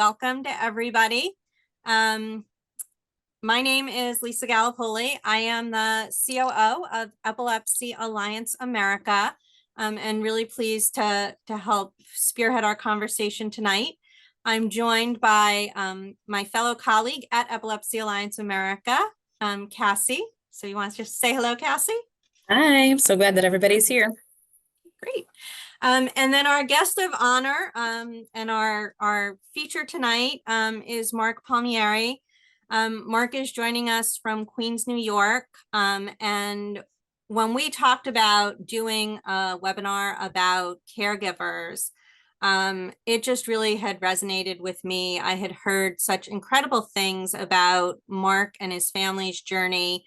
welcome to everybody. My name is Lisa Gallipoli. I am the COO of Epilepsy Alliance America, and really pleased to help spearhead our conversation tonight. I'm joined by my fellow colleague at Epilepsy Alliance America, Cassie. So you want to just say hello, Cassie? Hi, I'm so glad that everybody's here. Great. And then our guest of honor and our feature tonight is Marc Palmieri. Marc is joining us from Queens, New York. And when we talked about doing a webinar about caregivers, it just really had resonated with me. I had heard such incredible things about Marc and his family's journey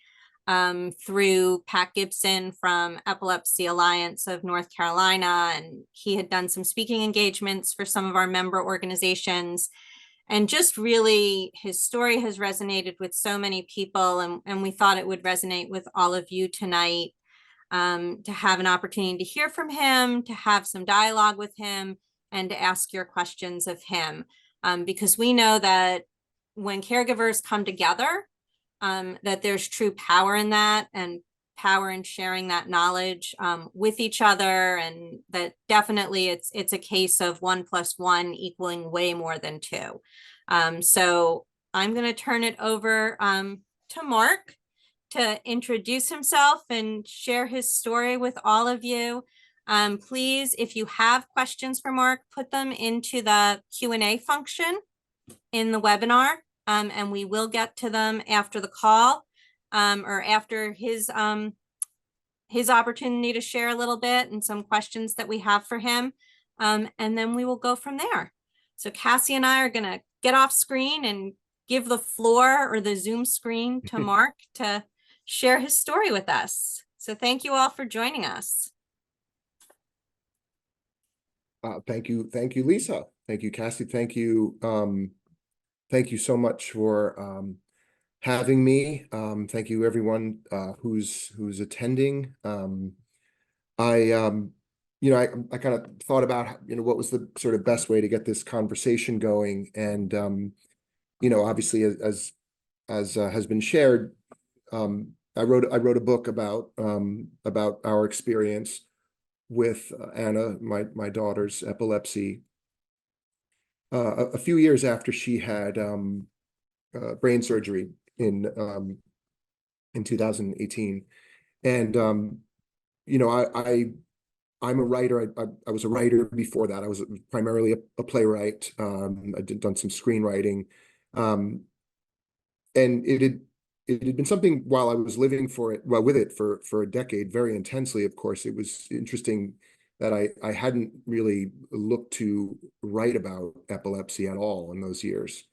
through Pat Gibson from Epilepsy Alliance of North Carolina. And he had done some speaking engagements for some of our member organizations. And just really, his story has resonated with so many people. And we thought it would resonate with all of you tonight, to have an opportunity to hear from him, to have some dialogue with him, and to ask your questions of him. Because we know that when caregivers come together, that there's true power in that, and power in sharing that knowledge with each other, and that definitely it's a case of 1 + 1 equaling way more than 2. So I'm going to turn it over to Marc to introduce himself and share his story with all of you. Please, if you have questions for Marc, put them into the Q&A function in the webinar. And we will get to them after the call, or after his opportunity to share a little bit and some questions that we have for him. And then we will go from there. So Cassie and I are going to get off screen and give the floor or the Zoom screen to Marc to share his story with us. So thank you all for joining us. Thank you, Lisa. Thank you, Cassie. Thank you. Thank you so much for having me. Thank you, everyone who's attending. I kind of thought about what was the sort of best way to get this conversation going, and obviously, as has been shared, I wrote a book about our experience with Anna, my daughter's epilepsy. A few years after she had brain surgery in 2018, and I'm a writer. I was a writer before that. I was primarily a playwright. I'd done some screenwriting, and it had been something while I was living with it for a decade, very intensely. Of course, it was interesting that I hadn't really looked to write about epilepsy at all in those years.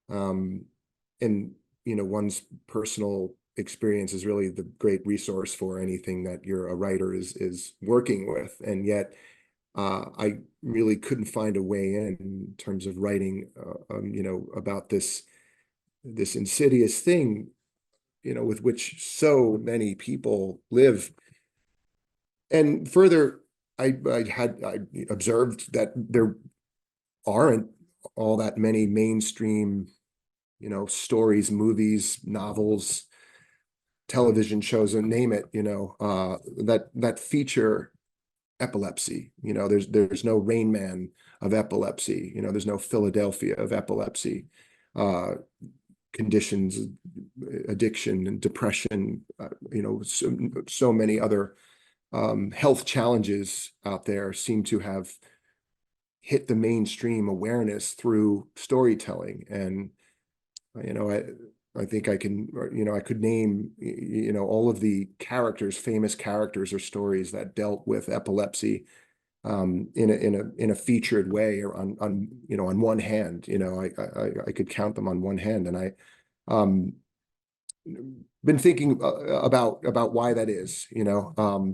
And, one's personal experience is really the great resource for anything that you're a writer is working with. And yet I really couldn't find a way in terms of writing, about this insidious thing, with which so many people live. And further, I observed that there aren't all that many mainstream, stories, movies, novels, television shows, and name it, that feature epilepsy. There's no Rain Man of epilepsy. There's no Philadelphia of epilepsy. Conditions, addiction, and depression. So many other health challenges out there seem to have hit the mainstream awareness through storytelling. And, I think I can, I could name, all of the famous characters or stories that dealt with epilepsy in a featured way, or on one hand. I could count them on one hand. And I been thinking about why that is,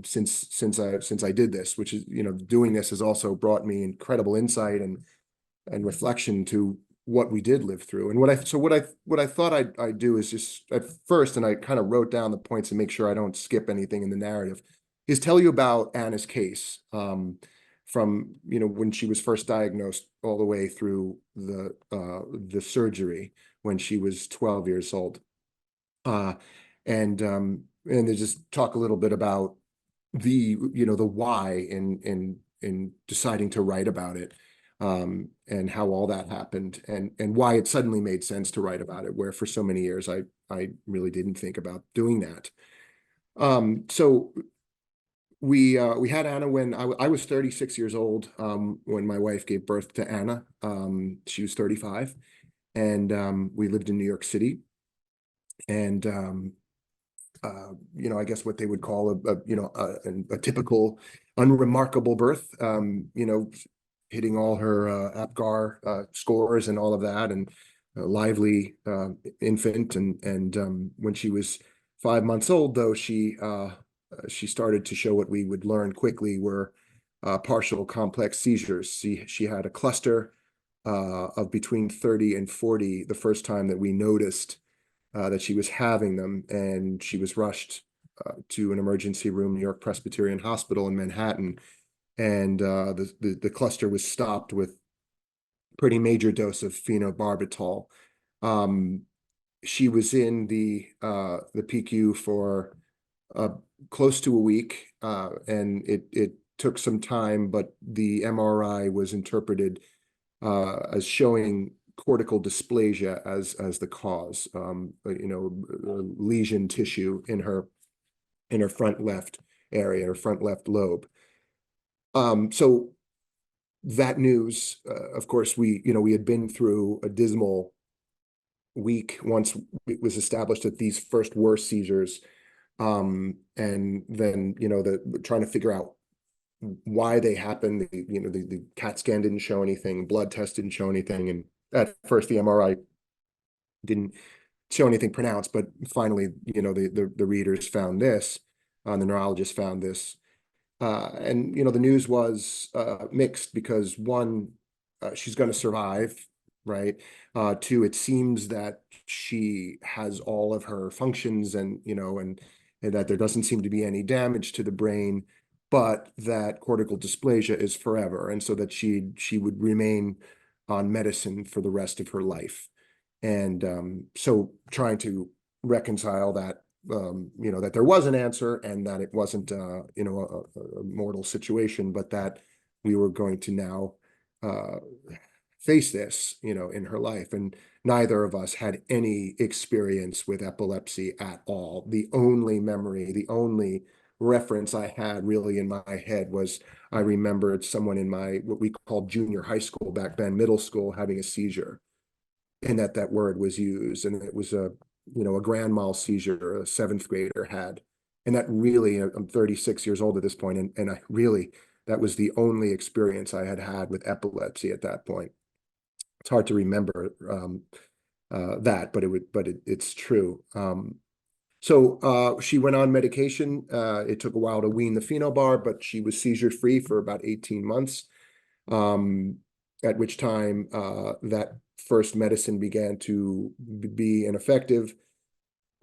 since I did this, which is, doing this has also brought me incredible insight and reflection to what we did live through. And what I thought I'd do is just at first, and I kind of wrote down the points to make sure I don't skip anything in the narrative, is tell you about Anna's case, from, when she was first diagnosed all the way through the surgery when she was 12 years old. And to just talk a little bit about the why in deciding to write about it, and how all that happened, and why it suddenly made sense to write about it, where for so many years I really didn't think about doing that. So we had Anna when I was 36 years old, when my wife gave birth to Anna. She was 35, and we lived in New York City. And I guess what they would call a typical unremarkable birth, hitting all her APGAR scores and all of that, and a lively infant. And when she was 5 months old, though, she started to show what we would learn quickly were partial complex seizures. She had a cluster of between 30 and 40 the first time that we noticed that she was having them, and she was rushed to an emergency room, New York Presbyterian Hospital in Manhattan, and the cluster was stopped with pretty major dose of phenobarbital. She was in the PICU for close to a week, and it took some time, but the MRI was interpreted as showing cortical dysplasia as the cause, lesion tissue in her front left area, her front left lobe. So that news, of course, we had been through a dismal week once it was established that these first were seizures, and then trying to figure out why they happened. The CAT scan didn't show anything, blood test didn't show anything, and at first the MRI didn't show anything pronounced, but finally, the readers found this, the neurologist found this, and the news was mixed, because one, she's going to survive, right? Two, it seems that she has all of her functions, and that there doesn't seem to be any damage to the brain, but that cortical dysplasia is forever, and so that she would remain on medicine for the rest of her life. And so trying to reconcile that, that there was an answer, and that it wasn't a mortal situation, but that we were going to now face this in her life. And neither of us had any experience with epilepsy at all. The only memory, the only reference I had really in my head was I remembered someone in my what we called junior high school back then, middle school, having a seizure, and that word was used, and it was a grand mal seizure a seventh grader had. And that really, I'm 36 years old at this point, and I really, that was the only experience I had with epilepsy at that point. It's hard to remember that, but it's true. So she went on medication. It took a while to wean the phenobar, but she was seizure-free for about 18 months, at which time that first medicine began to be ineffective.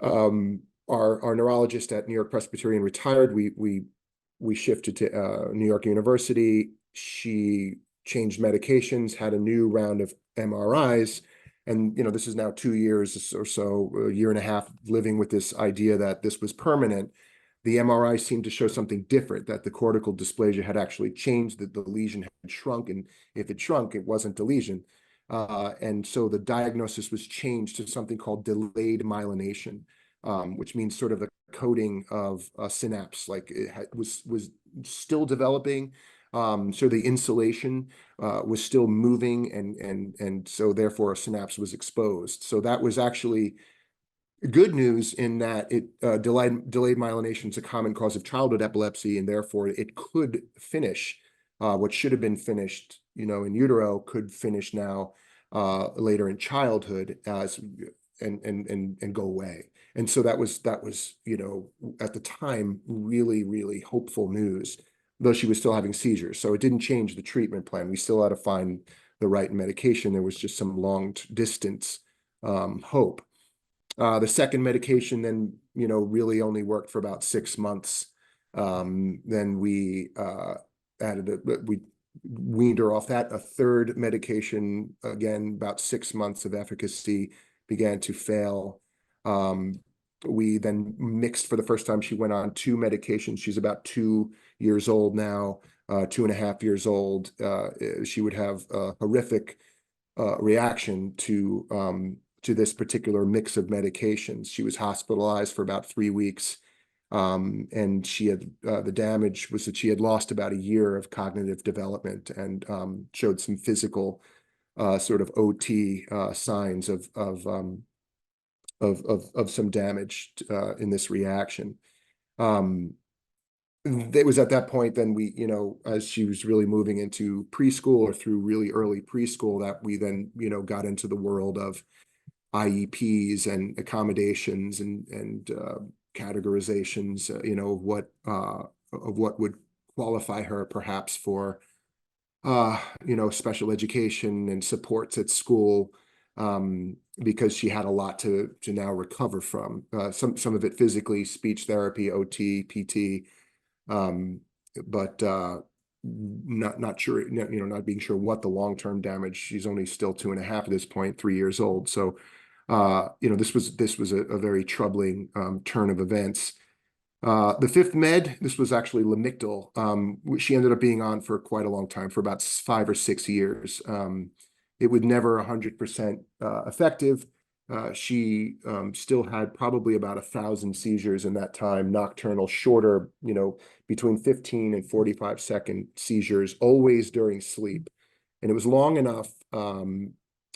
Our neurologist at New York Presbyterian retired. We shifted to New York University. She changed medications, had a new round of MRIs. And, this is now 2 years or so, a year and a half, living with this idea that this was permanent. The MRI seemed to show something different, that the cortical dysplasia had actually changed, that the lesion had shrunk. And if it shrunk, it wasn't a lesion. And so the diagnosis was changed to something called delayed myelination, which means sort of the coding of a synapse, like it was still developing. So the insulation was still moving, and so therefore a synapse was exposed. So that was actually good news in that it delayed myelination is a common cause of childhood epilepsy, and therefore it could finish what should have been finished, in utero, could finish now later in childhood and go away. And so that was at the time really, really hopeful news, though she was still having seizures. So it didn't change the treatment plan. We still had to find the right medication. There was just some long distance hope. The second medication then, really only worked for about 6 months. Then we weaned her off that. A third medication, again, about 6 months of efficacy, began to fail. We then mixed for the first time. She went on 2 medications. She's about 2 years old now, 2.5 years old. She would have a horrific reaction to this particular mix of medications. She was hospitalized for about 3 weeks. And she had the damage was that she had lost about a year of cognitive development and showed some physical sort of OT signs of some damage in this reaction. It was at that point then we, as she was really moving into preschool or through really early preschool, that we then, got into the world of IEPs and accommodations and categorizations, of what would qualify her perhaps for, special education and supports at school, because she had a lot to now recover from. Some of it physically, speech therapy, OT, PT, but not sure, not being sure what the long-term damage. She's only still 2.5 at this point, 3 years old. So, this was a very troubling turn of events. The fifth med, this was actually Lamictal. She ended up being on for quite a long time, for about 5 or 6 years. It was never 100% effective. She still had probably about 1,000 seizures in that time, nocturnal, shorter, between 15 and 45-second seizures, always during sleep. And it was long enough.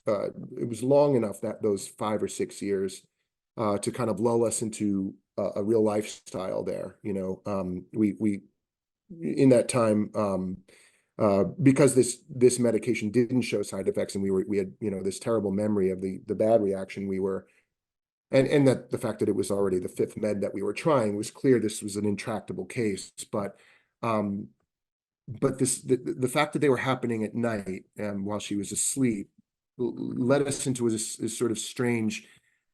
That those 5 or 6 years to kind of lull us into a real lifestyle there. We in that time, because this medication didn't show side effects, and we had this terrible memory of the bad reaction, and that the fact that it was already the 5th med that we were trying, was clear this was an intractable case. But the fact that they were happening at night while she was asleep led us into a sort of strange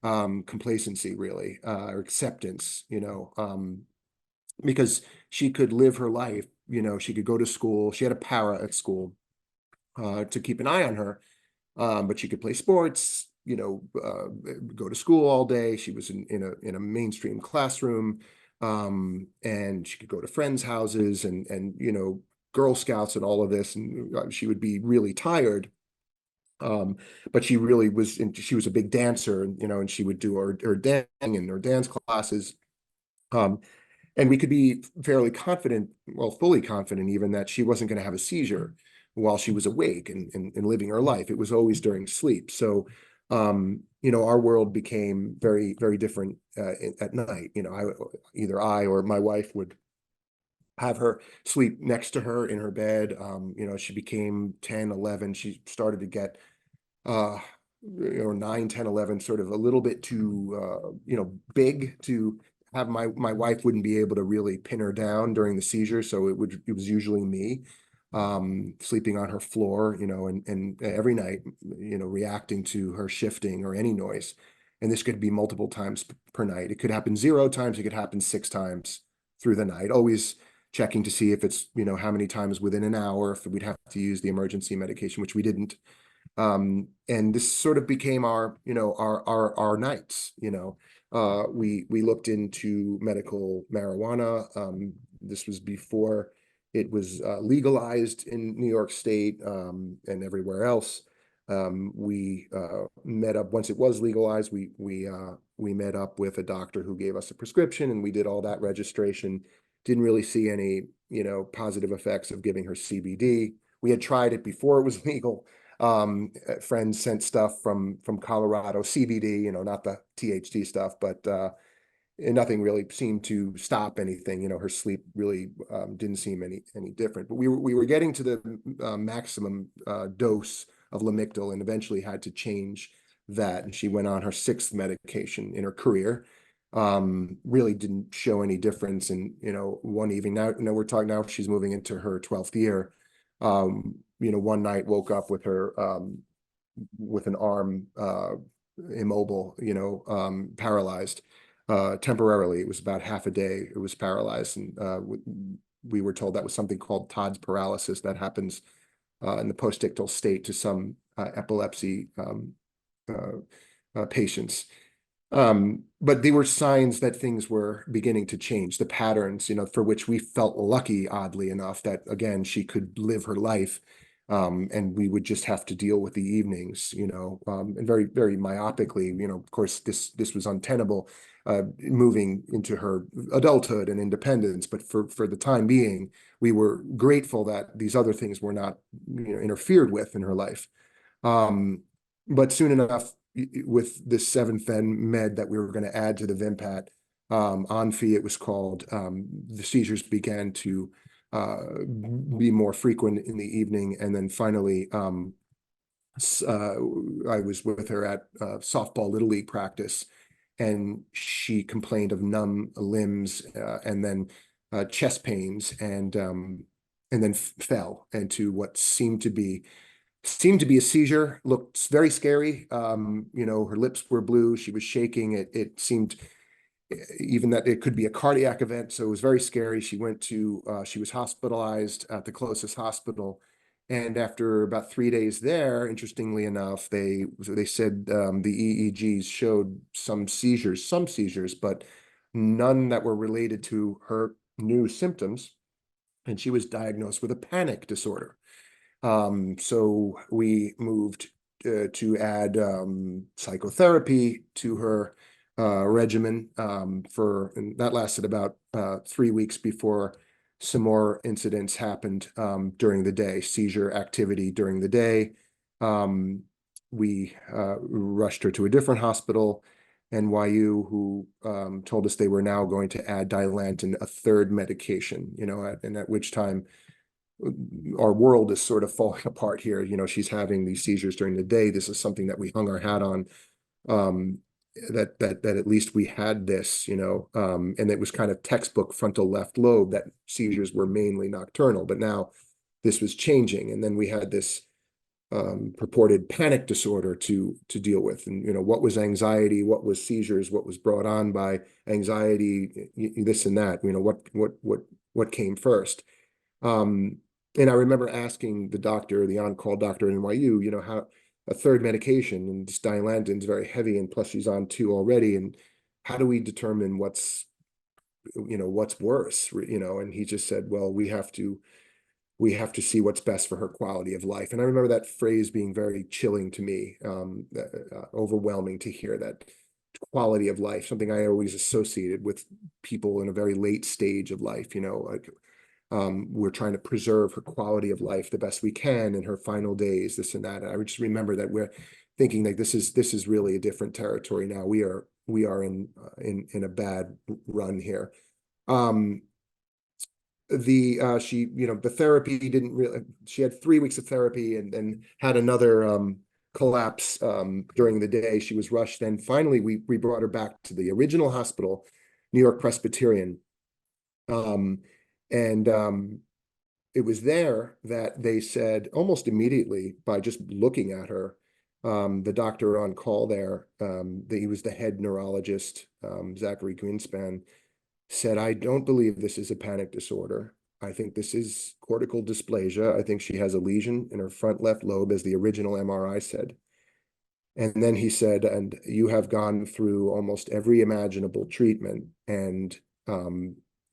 complacency, really, or acceptance, because she could live her life. She could go to school. She had a para at school to keep an eye on her, but she could play sports, go to school all day. She was in a mainstream classroom, and she could go to friends' houses and Girl Scouts and all of this, and she would be really tired. But she really was she was a big dancer, and she would do her dancing and her dance classes. And we could be fairly confident, well, fully confident even, that she wasn't going to have a seizure while she was awake and living her life. It was always during sleep. So, our world became very, very different at night. Either I or my wife would have her sleep next to her in her bed. She became 10, 11. She started to get 9, 10, 11, sort of a little bit too, big to have. My wife wouldn't be able to really pin her down during the seizure. So it was usually me sleeping on her floor, and every night, reacting to her shifting or any noise. And this could be multiple times per night. It could happen 0 times. It could happen 6 times through the night, always checking to see if it's, how many times within an hour, if we'd have to use the emergency medication, which we didn't. And this sort of became our nights. We looked into medical marijuana. This was before it was legalized in New York State and everywhere else. We met up once it was legalized. We met up with a doctor who gave us a prescription, and we did all that registration. Didn't really see any, positive effects of giving her CBD. We had tried it before it was legal. Friends sent stuff from Colorado, CBD, not the THC stuff, but nothing really seemed to stop anything. Her sleep really didn't seem any different. But we were getting to the maximum dose of Lamictal, and eventually had to change that. And she went on her 6th medication in her career. Really didn't show any difference in one evening. Now we're talking, now she's moving into her 12th year. One night woke up with her with an arm immobile, paralyzed temporarily. It was about half a day. It was paralyzed, and we were told that was something called Todd's paralysis that happens in the postictal state to some epilepsy patients. But they were signs that things were beginning to change, the patterns, for which we felt lucky, oddly enough, that again, she could live her life. And we would just have to deal with the evenings, and very, very myopically, of course, this was untenable, moving into her adulthood and independence. But for the time being, we were grateful that these other things were not, interfered with in her life. But soon enough, with this 7th med that we were going to add to the Vimpat, Onfi, it was called, the seizures began to be more frequent in the evening. And then finally, I was with her at softball Little League practice, and she complained of numb limbs, and then chest pains, and then fell into what seemed to be a seizure. Looked very scary. Her lips were blue. She was shaking. It seemed even that it could be a cardiac event. So it was very scary. She was hospitalized at the closest hospital. And after about 3 days there, interestingly enough, they said the EEGs showed some seizures, but none that were related to her new symptoms. And she was diagnosed with a panic disorder. So we moved to add psychotherapy to her regimen, and that lasted about 3 weeks before some more incidents happened during the day, seizure activity during the day. We rushed her to a different hospital, NYU, who told us they were now going to add Dilantin, a third medication, and at which time our world is sort of falling apart here. She's having these seizures during the day. This is something that we hung our hat on, that at least we had this, and it was kind of textbook frontal left lobe, that seizures were mainly nocturnal, but now this was changing. And then we had this purported panic disorder to deal with. And, what was anxiety? What was seizures? What was brought on by anxiety? This and that, what came first? And I remember asking the doctor, the on-call doctor at NYU, how a third medication, and this Dilantin is very heavy, and plus she's on 2 already, and how do we determine what's worse, and he just said, well, we have to see what's best for her quality of life. And I remember that phrase being very chilling to me, overwhelming to hear that quality of life, something I always associated with people in a very late stage of life, like, we're trying to preserve her quality of life the best we can in her final days, this and that. And I would just remember that we're thinking like this is really a different territory now. We are in a bad run here. The therapy didn't really. She had 3 weeks of therapy and then had another collapse during the day. She was rushed. And finally, we brought her back to the original hospital, New York Presbyterian. And it was there that they said almost immediately, by just looking at her, the doctor on call there, he was the head neurologist, Zachary Greenspan, said, I don't believe this is a panic disorder. I think this is cortical dysplasia. I think she has a lesion in her front left lobe, as the original MRI said. And then he said, and you have gone through almost every imaginable treatment, and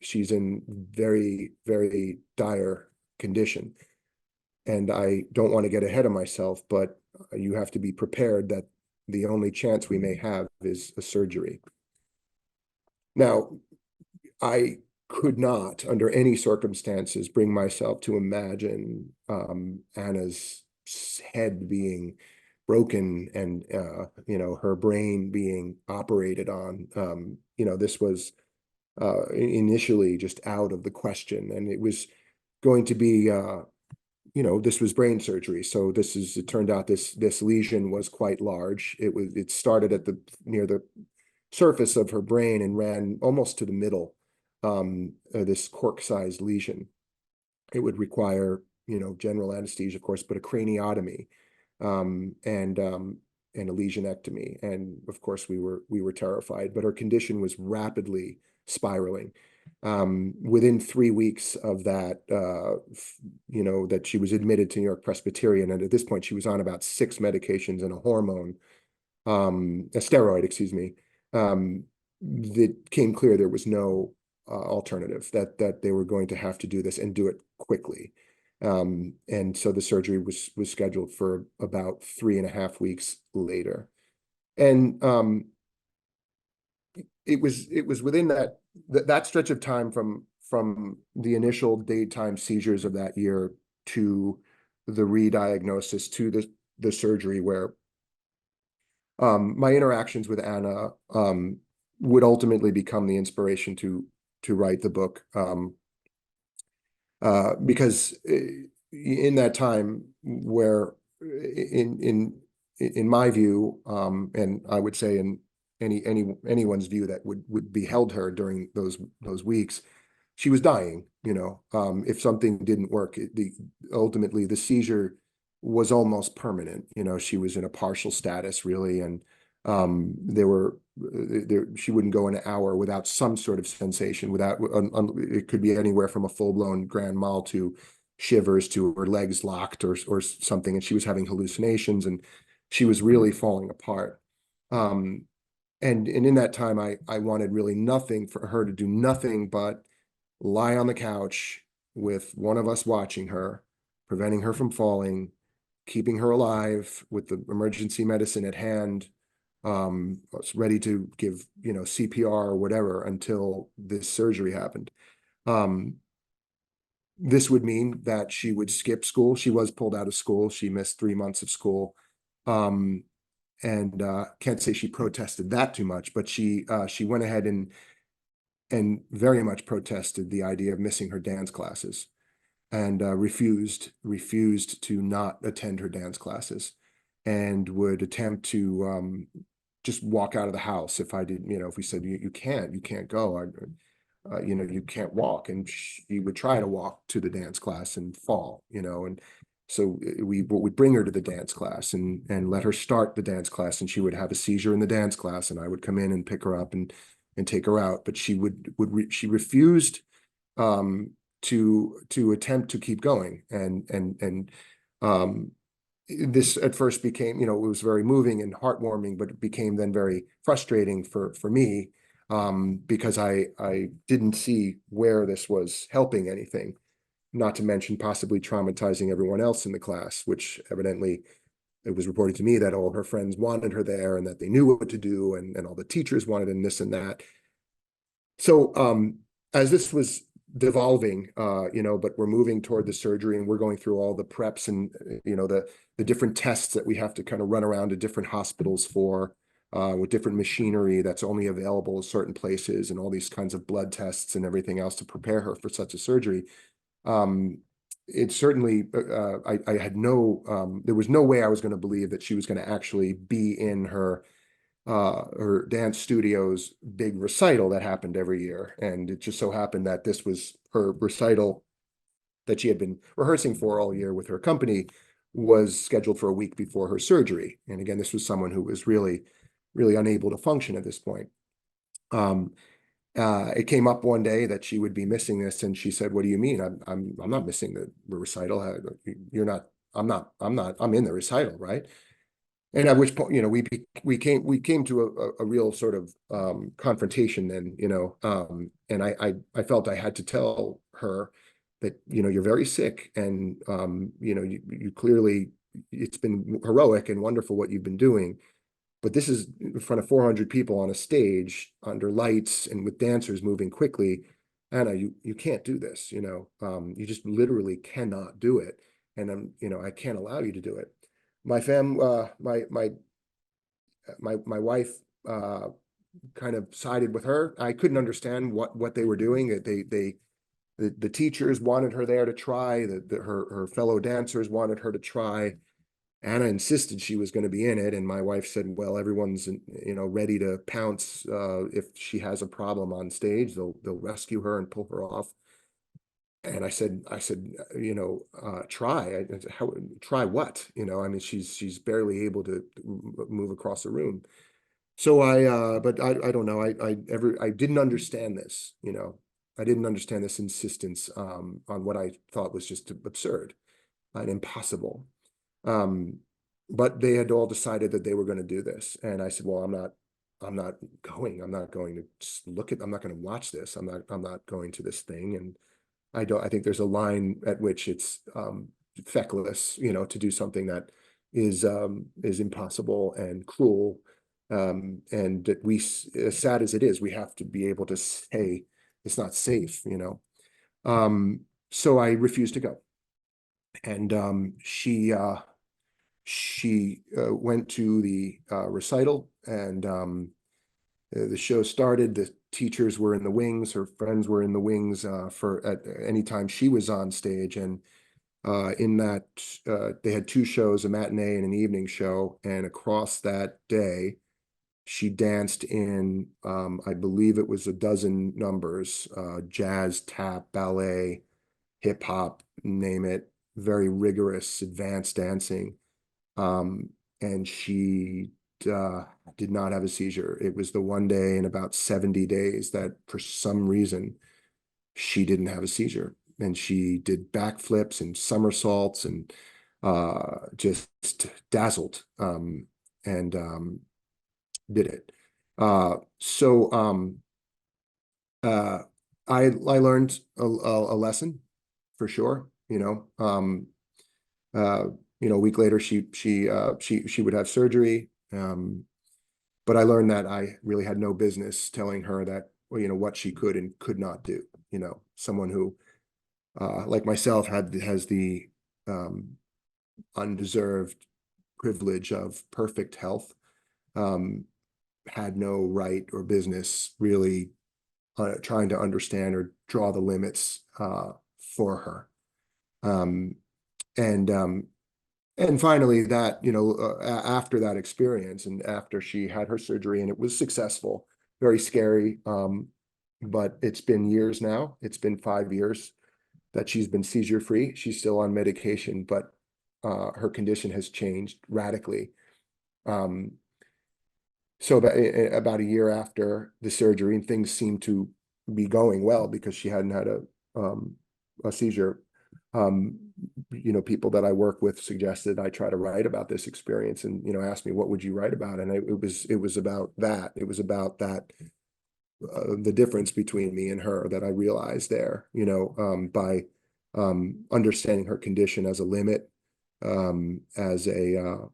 she's in very, very dire condition. And I don't want to get ahead of myself, but you have to be prepared that the only chance we may have is a surgery. Now, I could not, under any circumstances, bring myself to imagine Anna's head being broken and, her brain being operated on. This was initially just out of the question, and it was going to be, this was brain surgery. So it turned out this lesion was quite large. It started near the surface of her brain and ran almost to the middle, this cork-sized lesion. It would require, general anesthesia, of course, but a craniotomy, and a lesionectomy. And of course we were terrified, but her condition was rapidly spiraling. Within 3 weeks of that, that she was admitted to New York Presbyterian, and at this point she was on about 6 medications and a hormone, a steroid, excuse me. It came clear there was no alternative, that they were going to have to do this and do it quickly. And so the surgery was scheduled for about 3.5 weeks later. And it was within that stretch of time from the initial daytime seizures of that year to the re-diagnosis to the surgery where my interactions with Anna would ultimately become the inspiration to write the book, because in that time where in my view, and I would say in anyone's view that would beheld her during those weeks, she was dying. If something didn't work, ultimately the seizure was almost permanent. She was in a partial status really, and she wouldn't go an hour without some sort of sensation. It could be anywhere from a full-blown grand mal to shivers to her legs locked or something, and she was having hallucinations, and she was really falling apart. And in that time, I wanted really nothing for her to do, nothing but lie on the couch with one of us watching her, preventing her from falling, keeping her alive with the emergency medicine at hand, ready to give, CPR or whatever until this surgery happened. This would mean that she would skip school. She was pulled out of school. She missed 3 months of school. And can't say she protested that too much, but she went ahead and very much protested the idea of missing her dance classes, and refused to not attend her dance classes, and would attempt to just walk out of the house if I did, if we said you can't go, you can't walk, and she would try to walk to the dance class and fall, and so we would bring her to the dance class and let her start the dance class, and she would have a seizure in the dance class, and I would come in and pick her up and take her out, but she she refused to attempt to keep going, and this at first became, it was very moving and heartwarming, but it became then very frustrating for me, because I didn't see where this was helping anything, not to mention possibly traumatizing everyone else in the class, which evidently it was reported to me that all her friends wanted her there and that they knew what to do, and all the teachers wanted, and this and that. So as this was devolving, but we're moving toward the surgery, and we're going through all the preps and, the different tests that we have to kind of run around to different hospitals for, with different machinery that's only available in certain places, and all these kinds of blood tests and everything else to prepare her for such a surgery. It certainly, I had there was no way I was going to believe that she was going to actually be in her dance studio's big recital that happened every year. And it just so happened that this was her recital that she had been rehearsing for all year with her company, was scheduled for a week before her surgery. And again, this was someone who was really, really unable to function at this point. It came up one day that she would be missing this, and she said, "What do you mean? I'm not missing the recital. You're not. I'm in the recital, right?" And at which point, we came to a real sort of confrontation then, and I felt I had to tell her that, you're very sick, and you clearly, it's been heroic and wonderful what you've been doing, but this is in front of 400 people on a stage under lights and with dancers moving quickly. Anna, you can't do this, you just literally cannot do it, and I can't allow you to do it. My wife kind of sided with her. I couldn't understand what they were doing. The teachers wanted her there to try. Her fellow dancers wanted her to try. Anna insisted she was going to be in it, and my wife said, "Well, everyone's ready to pounce if she has a problem on stage. They'll rescue her and pull her off." And I said, try. Try what? I mean, she's barely able to move across the room. So but I don't know. I didn't understand this, I didn't understand this insistence on what I thought was just absurd and impossible. But they had all decided that they were going to do this, and I said, "Well, I'm not going. I'm not going to just look at. I'm not going to watch this. I'm not going to this thing." And I think there's a line at which it's feckless, to do something that is impossible and cruel. And that as sad as it is, we have to be able to say it's not safe. So I refused to go. And she went to the recital, and the show started. The teachers were in the wings, her friends were in the wings for at any time she was on stage. And in that they had two shows, a matinee and an evening show, and across that day she danced in I believe it was a dozen numbers, jazz, tap, ballet, hip hop, name it, very rigorous advanced dancing. And she did not have a seizure. It was the one day in about 70 days that for some reason she didn't have a seizure. And she did backflips and somersaults and just dazzled, and did it. So I learned a lesson for sure. A week later she would have surgery. But I learned that I really had no business telling her that, what she could and could not do. Someone who, like myself, has the undeserved privilege of perfect health, had no right or business really trying to understand or draw the limits for her. And finally, that, after that experience and after she had her surgery and it was successful, very scary, but it's been years now. It's been 5 years that she's been seizure free. She's still on medication, but her condition has changed radically. So that about a year after the surgery, and things seemed to be going well because she hadn't had a seizure. People that I work with suggested I try to write about this experience, and asked me, what would you write about? And it was about that. It was about that, the difference between me and her that I realized there, by understanding her condition as a limit, as a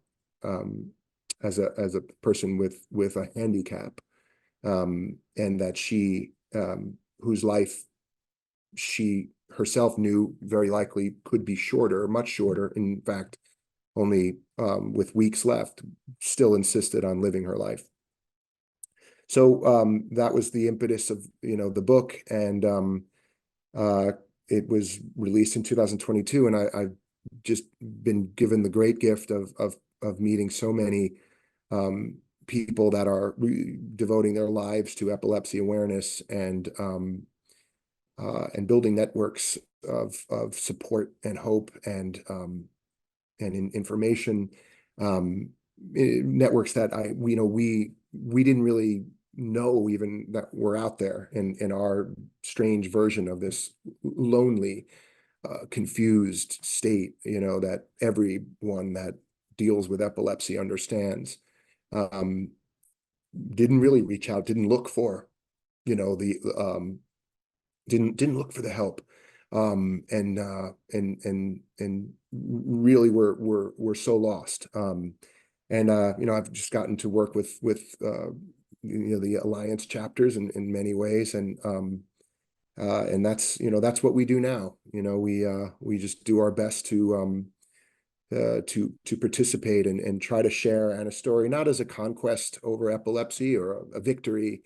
person with a handicap, and that she, whose life she herself knew very likely could be shorter, much shorter. In fact, only with weeks left, still insisted on living her life. So that was the impetus of the book, and it was released in 2022, and I've just been given the great gift of meeting so many people that are devoting their lives to epilepsy awareness and building networks of support and hope and information, networks that we didn't really know even that were out there in our strange version of this lonely, confused state, that everyone that deals with epilepsy understands. Didn't really reach out, didn't look for, the didn't look for the help, and really were so lost. I've just gotten to work with the Alliance chapters in many ways, and that's what we do now. We just do our best to participate and try to share Anna's story, not as a conquest over epilepsy or a victory.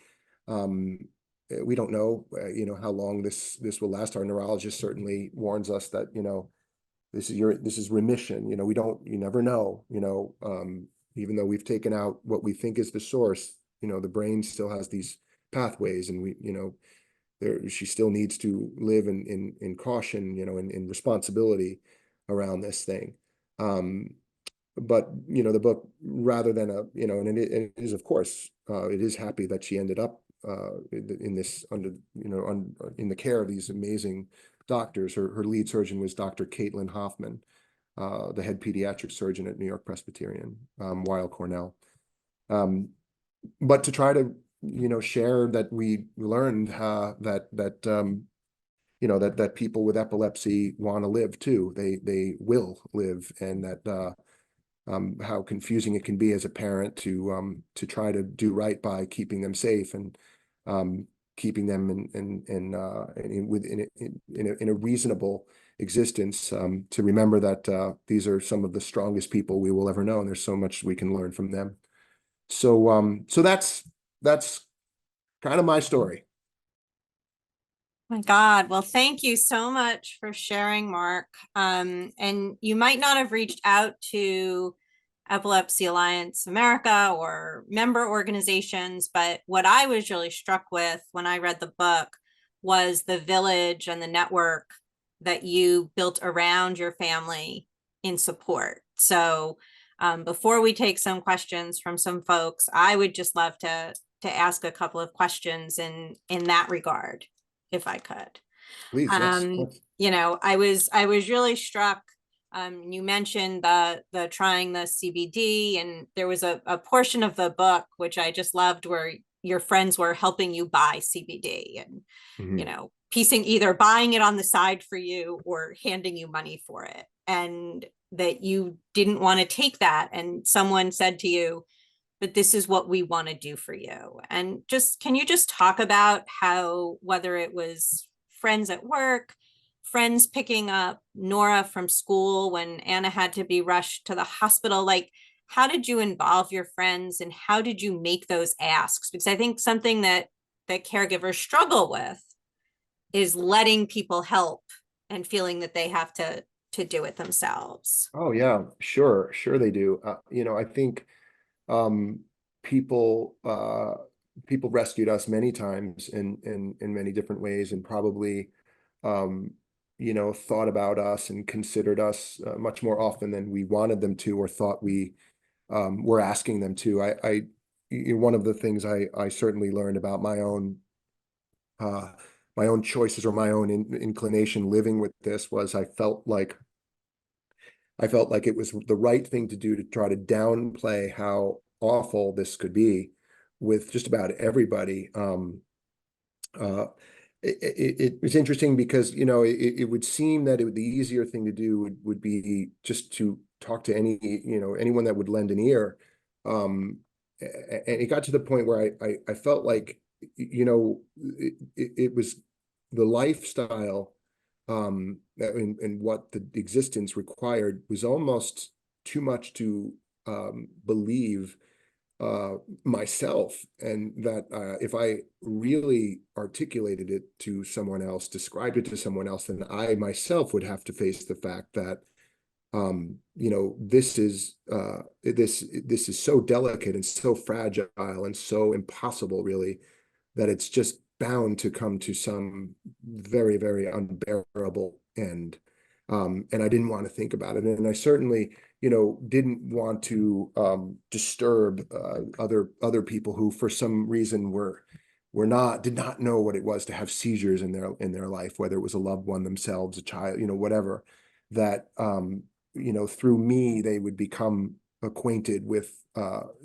We don't know, how long this will last. Our neurologist certainly warns us that, this is remission. You never know, even though we've taken out what we think is the source, the brain still has these pathways, and she still needs to live in caution, in responsibility around this thing. But the book, rather than and it is, of course, it is happy that she ended up in this under in the care of these amazing doctors. Her lead surgeon was Dr. Caitlin Hoffman, the head pediatric surgeon at New York Presbyterian, Weill Cornell. But to try to share that we learned that that people with epilepsy want to live too. They will live, and that how confusing it can be as a parent to try to do right by keeping them safe and keeping them in a reasonable existence. To remember that these are some of the strongest people we will ever know, and there's so much we can learn from them. So that's kind of my story. My God. Well, thank you so much for sharing, Mark. And you might not have reached out to Epilepsy Alliance America or member organizations, but what I was really struck with when I read the book was the village and the network that you built around your family in support. So before we take some questions from some folks, I would just love to ask a couple of questions in that regard, if I could. Please, yes. I was really struck. You mentioned the trying the CBD, and there was a portion of the book which I just loved where your friends were helping you buy CBD and piecing, either buying it on the side for you or handing you money for it, and that you didn't want to take that, and someone said to you, but this is what we want to do for you. And can you just talk about how, whether it was friends at work, friends picking up Nora from school when Anna had to be rushed to the hospital, like how did you involve your friends and how did you make those asks? Because I think something that caregivers struggle with is letting people help and feeling that they have to do it themselves. Oh yeah, sure they do. I think people rescued us many times in many different ways, and probably thought about us and considered us much more often than we wanted them to or thought we were asking them to. One of the things I certainly learned about my own choices or my own inclination living with this was I felt like it was the right thing to do to try to downplay how awful this could be with just about everybody. It was interesting because it would seem that the easier thing to do would be just to talk to anyone that would lend an ear, and it got to the point where I felt like it was the lifestyle and what the existence required was almost too much to believe myself, and that if I really articulated it to someone else, described it to someone else, then I myself would have to face the fact that this is so delicate and so fragile and so impossible, really, that it's just bound to come to some very, very unbearable end. And I didn't want to think about it. And I certainly, didn't want to disturb other people who, for some reason, did not know what it was to have seizures in their life, whether it was a loved one, themselves, a child, whatever, that through me they would become acquainted with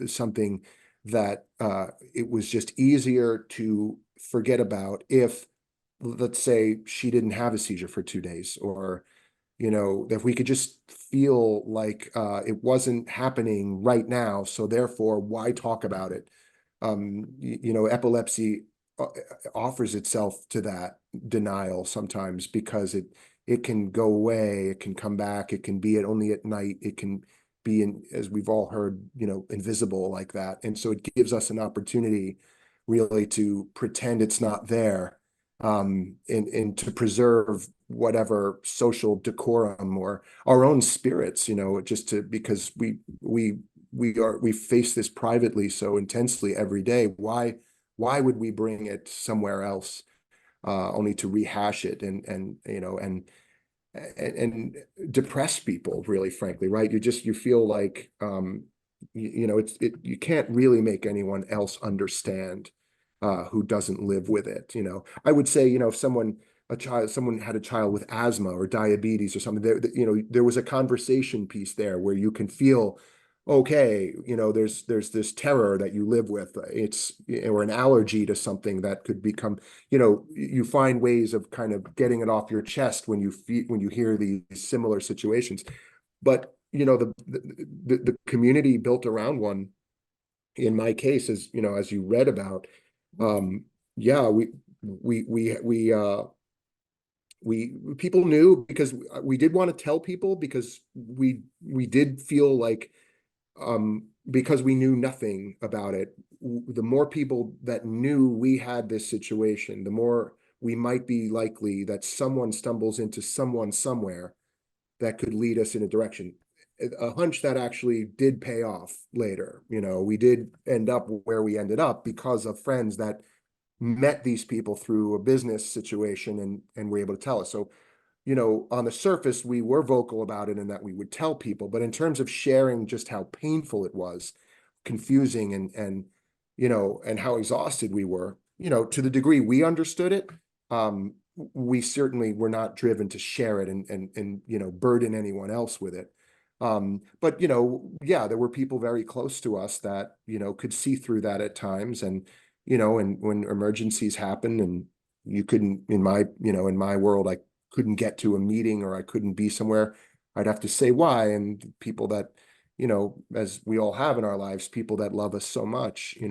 something that it was just easier to forget about if, let's say, she didn't have a seizure for 2 days, or if we could just feel like it wasn't happening right now, so therefore why talk about it? Epilepsy offers itself to that denial sometimes, because it can go away, it can come back, it can be only at night, it can be, as we've all heard, invisible like that. And so it gives us an opportunity really to pretend it's not there, and to preserve whatever social decorum or our own spirits, because we face this privately so intensely every day. Why would we bring it somewhere else, only to rehash it and depress people, really, frankly, right? You feel like you can't really make anyone else understand who doesn't live with it. I would say, if someone had a child with asthma or diabetes or something, there was a conversation piece there where you can feel, okay, there's this terror that you live with. It's, or an allergy to something that could become, you find ways of kind of getting it off your chest when you hear these similar situations. But, the community built around one, in my case, as you read about, yeah, people knew, because we did want to tell people, because we did feel like, because we knew nothing about it, the more people that knew we had this situation, the more we might be likely that someone stumbles into someone somewhere that could lead us in a direction. A hunch that actually did pay off later. We did end up where we ended up because of friends that met these people through a business situation and were able to tell us. So, on the surface, we were vocal about it and that we would tell people, but in terms of sharing just how painful it was, confusing, and how exhausted we were, to the degree we understood it, we certainly were not driven to share it and burden anyone else with it. But yeah, there were people very close to us that could see through that at times, and when emergencies happen and you couldn't, in my world, I couldn't get to a meeting or I couldn't be somewhere, I'd have to say why. And people that, as we all have in our lives, people that love us so much, they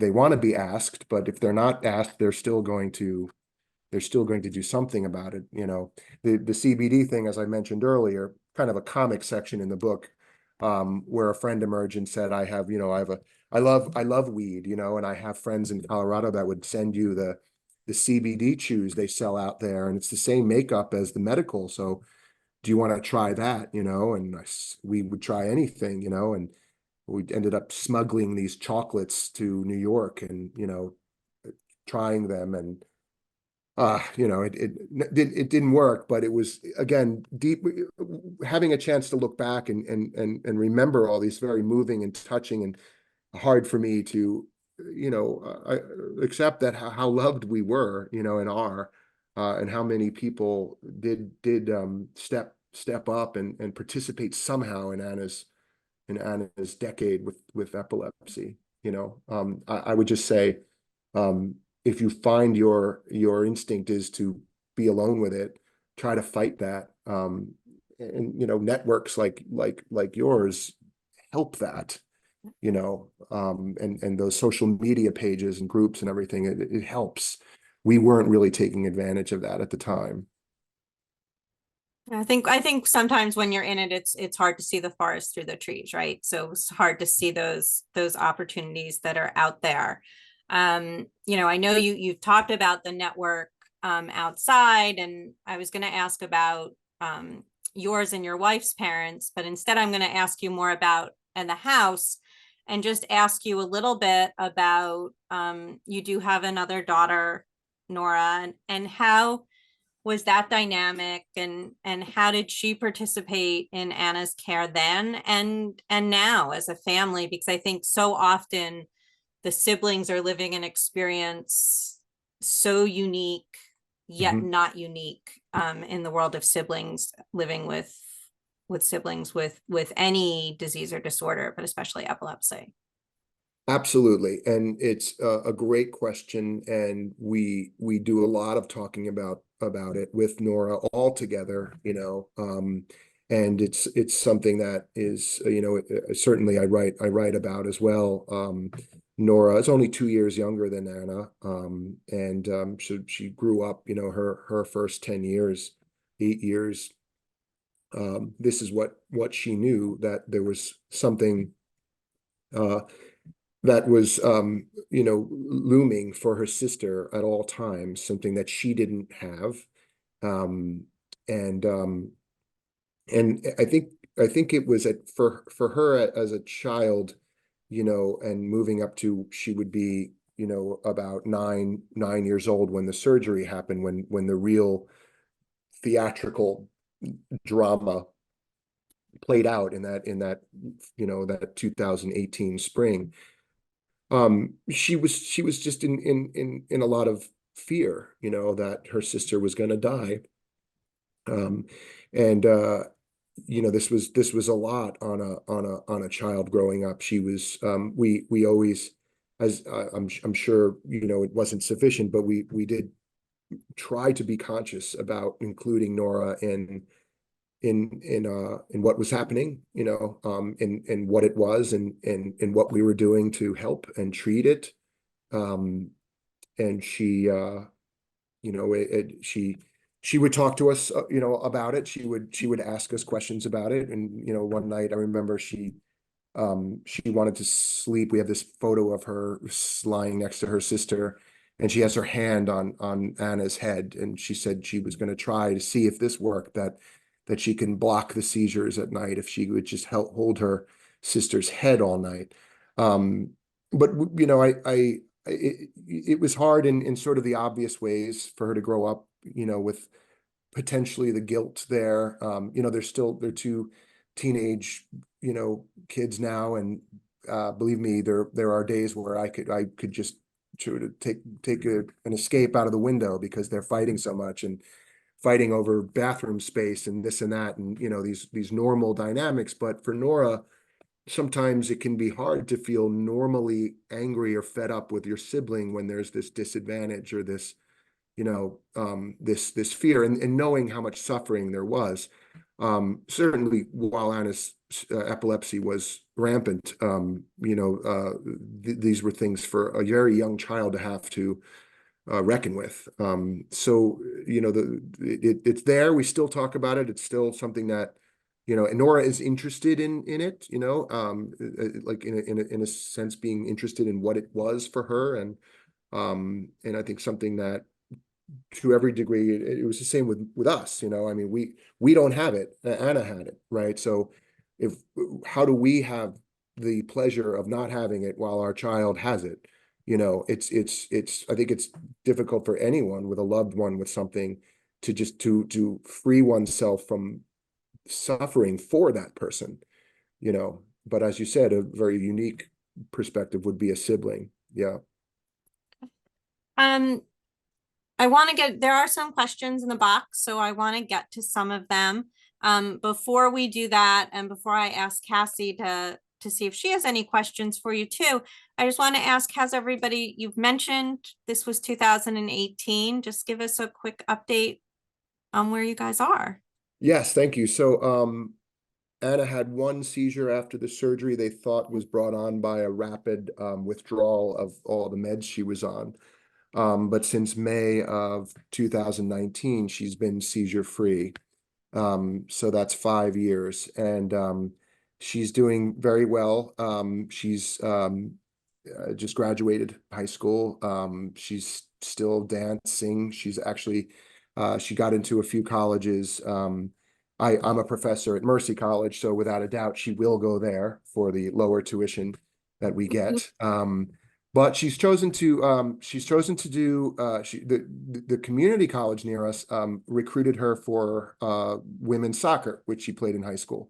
want to be asked, but if they're not asked, they're still going to do something about it. The CBD thing, as I mentioned earlier, kind of a comic section in the book, where a friend emerged and said, I love weed, and I have friends in Colorado that would send you the CBD chews they sell out there, and it's the same makeup as the medical. So do you want to try that? And we would try anything, and we ended up smuggling these chocolates to New York and, trying them, and it didn't work, but it was, again, deep, having a chance to look back and remember all these very moving and touching, and hard for me to, accept that how loved we were, and are, and how many people did step up and participate somehow in Anna's decade with epilepsy. I would just say, if you find your instinct is to be alone with it, try to fight that. And networks like yours help that. And those social media pages and groups and everything, it helps. We weren't really taking advantage of that at the time. I think sometimes when you're in it, it's hard to see the forest through the trees, right? So it's hard to see those opportunities that are out there. I know you've talked about the network outside, and I was going to ask about yours and your wife's parents, but instead I'm going to ask you more about in the house, and just ask you a little bit about, you do have another daughter, Nora, and how was that dynamic, and how did she participate in Anna's care then and now as a family? Because I think so often the siblings are living an experience so unique yet not unique, in the world of siblings, living with siblings with any disease or disorder, but especially epilepsy. Absolutely. And it's a great question. And we do a lot of talking about it with Nora all together, and it's something that is, certainly I write about as well. Nora is only 2 years younger than Anna. And she grew up, her first 10 years, 8 years. This is what she knew, that there was something, that was, looming for her sister at all times, something that she didn't have. And I think it was for her as a child, and moving up to, she would be, about 9 years old when the surgery happened, when the real theatrical drama played out in that 2018 spring. she was just in a lot of fear, you know, that her sister was going to die. Um, and you know, this was a lot on a child growing up. She was we always, as I'm sure you know, it wasn't sufficient, but we did try to be conscious about including Nora in what was happening, you know, in what it was, and what we were doing to help and treat it. And she you know, she would talk to us, you know, about it. She would ask us questions about it. And you know, one night I remember she wanted to sleep. We have this photo of her lying next to her sister, and she has her hand on Anna's head, and she said she was going to try to see if this worked, that she can block the seizures at night if she would just help hold her sister's head all night. But you know, it was hard in sort of the obvious ways for her to grow up, you know, with potentially the guilt there. You know, they're two teenage, you know, kids now, and believe me, there are days where I could just sort of take an escape out of the window because they're fighting so much and fighting over bathroom space and this and that, and you know, these normal dynamics. But for Nora, sometimes it can be hard to feel normally angry or fed up with your sibling when there's this disadvantage or this, you know, this fear, and knowing how much suffering there was. Certainly while Anna's epilepsy was rampant, you know, these were things for a very young child to have to reckon with. So, you know, it's there. We still talk about it. It's still something that, you know, and Nora is interested in it, you know, like in a sense, being interested in what it was for her. And I think something that, to every degree, it was the same with us, you know. I mean, we don't have it. Anna had it, right? So if how do we have the pleasure of not having it while our child has it? You know, it's I think it's difficult for anyone with a loved one with something to just to free oneself from suffering for that person, you know. But as you said, a very unique perspective would be a sibling. Yeah. Um, I want to there are some questions in the box, so I want to get to some of them. Before we do that, and before I ask Cassie to see if she has any questions for you too, I just want to ask, has everybody, you've mentioned this was 2018, just give us a quick update on where you guys are. Yes, thank you. So, Anna had one seizure after the surgery they thought was brought on by a rapid withdrawal of all the meds she was on. But since May of 2019, she's been seizure free. So that's 5 years, and she's doing very well. She's just graduated high school. She's still dancing. She's actually she got into a few colleges. I'm a professor at Mercy College, so without a doubt, she will go there for the lower tuition that we get. But she's chosen to do the community college near us recruited her for women's soccer, which she played in high school.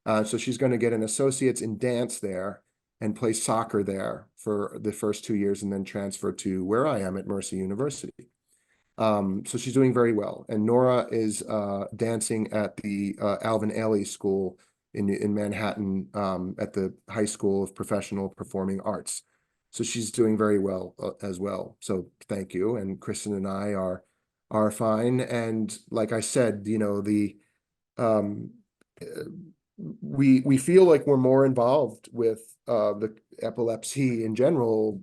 So she's going to get an associate's in dance there and play soccer there for the first 2 years, and then transfer to where I am at Mercy University. So she's doing very well. And Nora is dancing at the Alvin Ailey School in Manhattan at the High School of Professional Performing Arts. So she's doing very well as well. So thank you. And Kristen and I are fine. And like I said, you know, um, we feel like we're more involved with the epilepsy in general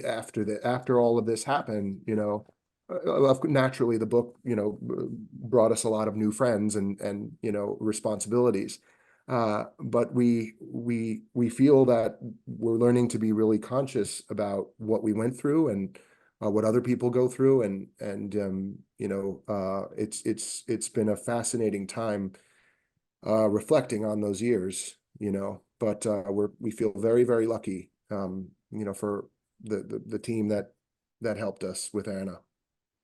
after all of this happened, you know. Naturally the book, you know, brought us a lot of new friends and you know, responsibilities. But we feel that we're learning to be really conscious about what we went through and what other people go through, and you know, it's been a fascinating time reflecting on those years, you know. But we feel very, very lucky, you know, for the team that helped us with Anna.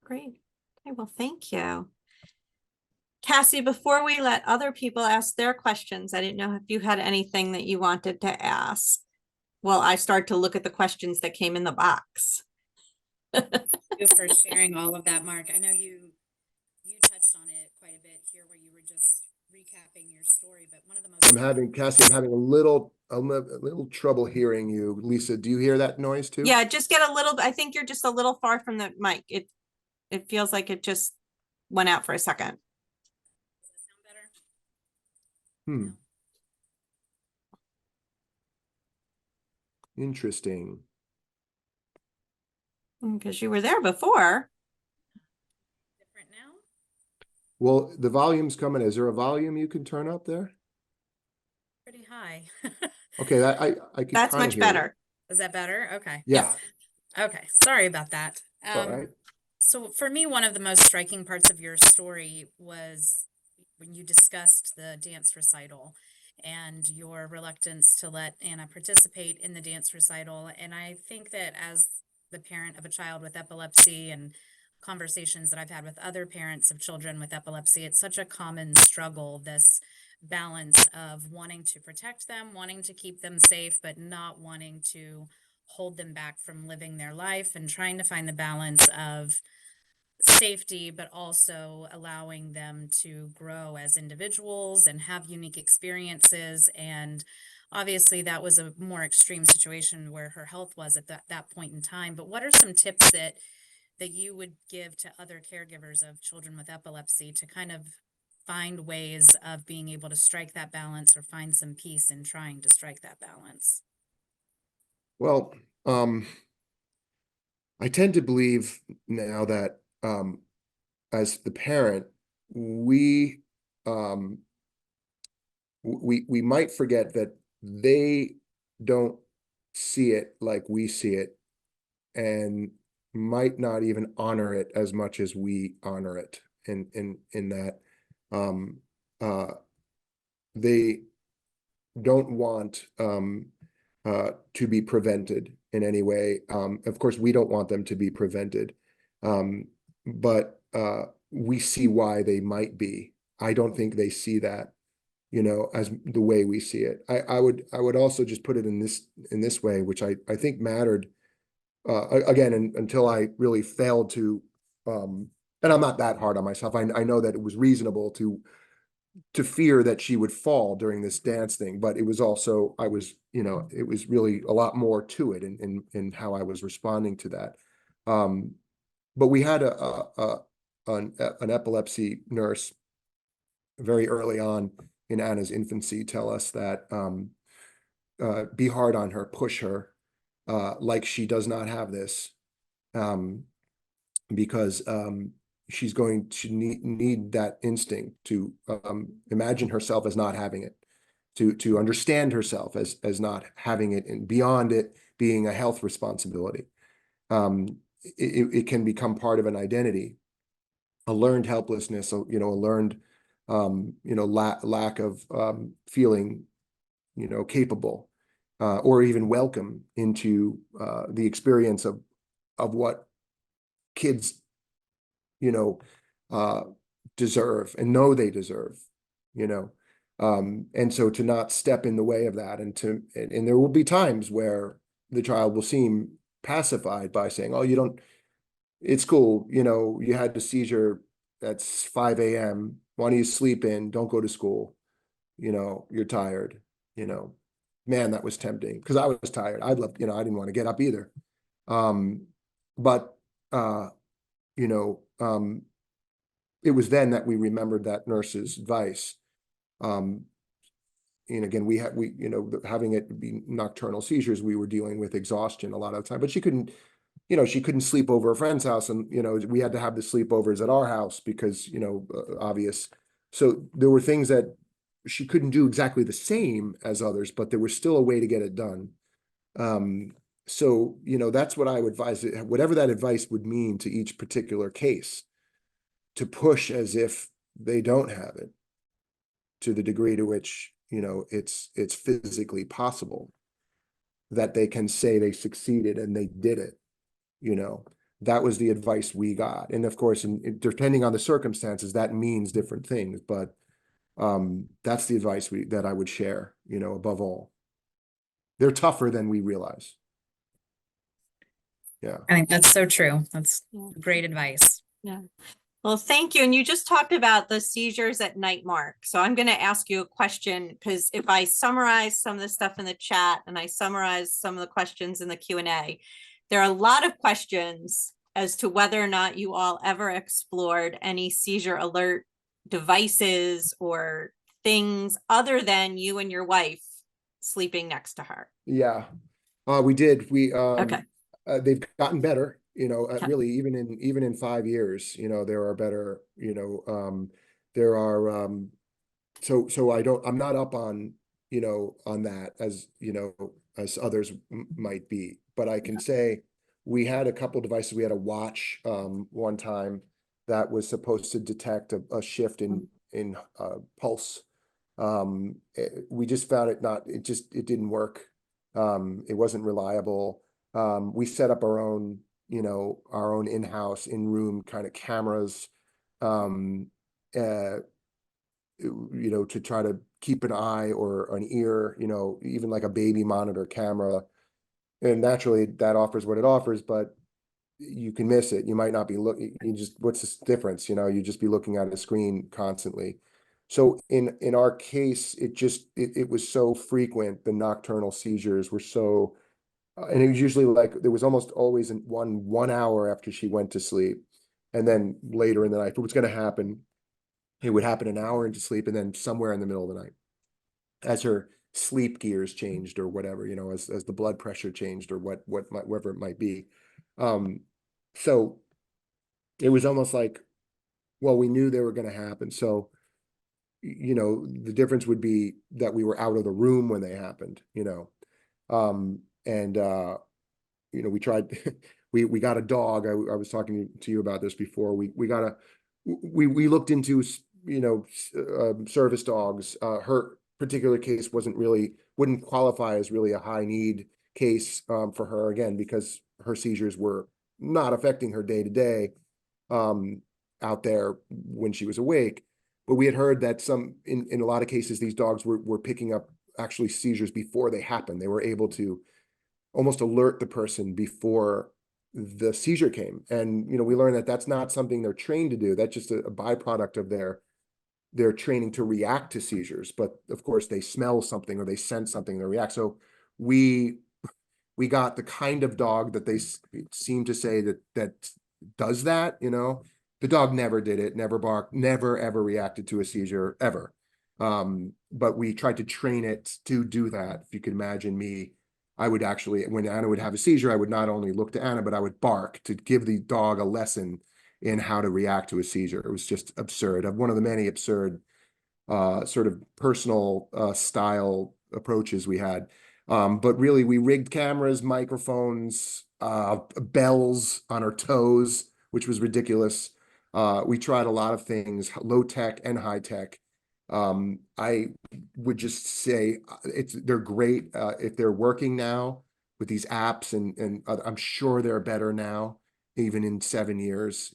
Great. Okay, well, thank you. Cassie, before we let other people ask their questions, I didn't know if you had anything that you wanted to ask. well, I start to look at the questions that came in the box. You for sharing all of that, Mark. I know you touched on it quite a bit here where you were just recapping your story, but one of the most Cassie, I'm having a little trouble hearing you. Lisa, do you hear that noise too? Yeah, just get a little, I think you're just a little far from the mic. It feels like it just went out for a second. Does that sound better? Hmm. No? Interesting. Because you were there before. Different now? Well, the volume's coming. Is there a volume you can turn up there? Pretty high. Okay, that I can That's kind of much hear you. better. Is that better? Okay. Yeah, Okay. Sorry about that. it's all right. So for me, one of the most striking parts of your story was when you discussed the dance recital and your reluctance to let Anna participate in the dance recital. And I think that as the parent of a child with epilepsy and conversations that I've had with other parents of children with epilepsy, it's such a common struggle, this balance of wanting to protect them, wanting to keep them safe, but not wanting to hold them back from living their life, and trying to find the balance of safety, but also allowing them to grow as individuals and have unique experiences. And obviously that was a more extreme situation where her health was at that point in time. But what are some tips that you would give to other caregivers of children with epilepsy to kind of find ways of being able to strike that balance or find some peace in trying to strike that balance? Well, I tend to believe now that as the parent, we we might forget that they don't see it like we see it, and might not even honor it as much as we honor it. In that, um, they don't want to be prevented in any way. Of course, we don't want them to be prevented, but we see why they might be. I don't think they see that, as the way we see it. I would also just put it in this way, which I think mattered again until I really failed to. And I'm not that hard on myself. I know that it was reasonable to fear that she would fall during this dance thing, but it was also, it was really a lot more to it in how I was responding to that. But we had an epilepsy nurse very early on in Anna's infancy tell us that be hard on her, push her, like she does not have this, because she's going to need that instinct to imagine herself as not having it, to understand herself as not having it, and beyond it being a health responsibility. It can become part of an identity, a learned helplessness, a learned lack of feeling capable, or even welcome into the experience of what kids deserve and know they deserve, and so to not step in the way of that, and there will be times where the child will seem pacified by saying, oh, it's cool, you had the seizure, that's 5 a.m. Why don't you sleep in? Don't go to school. You're tired. Man, that was tempting because I was tired. I didn't want to get up either. But it was then that we remembered that nurse's advice. And again, having it be nocturnal seizures, we were dealing with exhaustion a lot of the time, but she couldn't sleep over a friend's house, and, we had to have the sleepovers at our house because, obvious. So there were things that she couldn't do exactly the same as others, but there was still a way to get it done. So, that's what I would advise, whatever that advice would mean to each particular case, to push as if they don't have it, to the degree to which, it's physically possible, that they can say they succeeded and they did it. That was the advice we got. And of course, depending on the circumstances, that means different things, but that's the advice that I would share, above all. they're tougher than we realize. Yeah. I think that's so true. That's Yeah. great advice. Yeah. Well, thank you. And you just talked about the seizures at night, Mark. So I'm going to ask you a question, because if I summarize some of the stuff in the chat and I summarize some of the questions in the Q&A, there are a lot of questions as to whether or not you all ever explored any seizure alert devices or things other than you and your wife sleeping next to her. Yeah. We did. Okay. They've gotten better, Okay. really, even in 5 years, there are better, there are, so I'm not up on, on that as, as others might be, but I can say we had a couple devices. We had a watch, one time that was supposed to detect a shift in pulse. We just found it didn't work. It wasn't reliable. We set up our own, our own in-house, in-room kind of cameras, to try to keep an eye or an ear, even like a baby monitor camera. And naturally that offers what it offers, but you can miss it. You might not be looking, what's the difference? You just be looking at a screen constantly. So in our case, it was so frequent. The nocturnal seizures were so, and it was usually like, there was almost always one hour after she went to sleep. And then later in the night, if it was going to happen, it would happen an hour into sleep, and then somewhere in the middle of the night, as her sleep gears changed or whatever, as the blood pressure changed or whatever it might be. So it was almost like, well, we knew they were going to happen. So, the difference would be that we were out of the room when they happened, and we tried, we got a dog. I was talking to you about this before. We looked into, service dogs. Her particular case wouldn't qualify as really a high need case for her, again, because her seizures were not affecting her day to day out there when she was awake. But we had heard that in a lot of cases, these dogs were picking up actually seizures before they happened. They were able to almost alert the person before the seizure came. And, we learned that that's not something they're trained to do. That's just a byproduct of their training to react to seizures. But of course they smell something or they sense something, they react. So we got the kind of dog that they seem to say that does that. The dog never did it, never barked, never ever reacted to a seizure ever. But we tried to train it to do that. If you could imagine me, I would actually, when Anna would have a seizure, I would not only look to Anna, but I would bark to give the dog a lesson in how to react to a seizure. It was just absurd. One of the many absurd sort of personal style approaches we had. But really, we rigged cameras, microphones, bells on our toes, which was ridiculous. We tried a lot of things, low tech and high tech. I would just say they're great if they're working now with these apps, and I'm sure they're better now, even in 7 years,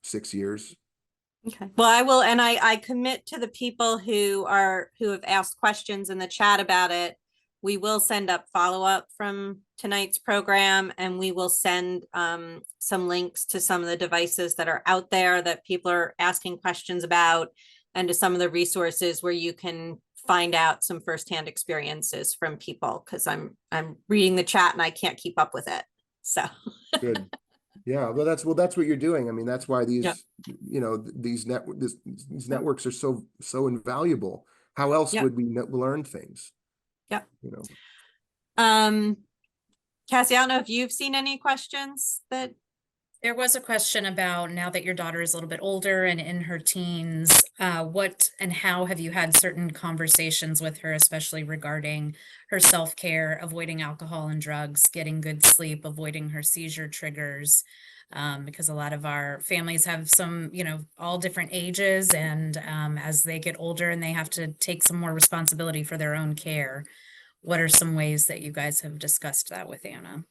6 years. Okay. Well, I will, and I commit to the people who have asked questions in the chat about it. We will send up follow-up from tonight's program, and we will send some links to some of the devices that are out there that people are asking questions about, and to some of the resources where you can find out some firsthand experiences from people, because I'm reading the chat and I can't keep up with it. So Good. Yeah, well, that's what you're doing. I mean, that's why these, Yep. These networks are so invaluable. How else Yep. would we learn things? Yep. You know. Cassie, I don't know if you've seen any questions that. There was a question about, now that your daughter is a little bit older and in her teens, what and how have you had certain conversations with her, especially regarding her self-care, avoiding alcohol and drugs, getting good sleep, avoiding her seizure triggers? Because a lot of our families have some, all different ages, and as they get older and they have to take some more responsibility for their own care, what are some ways that you guys have discussed that with Anna?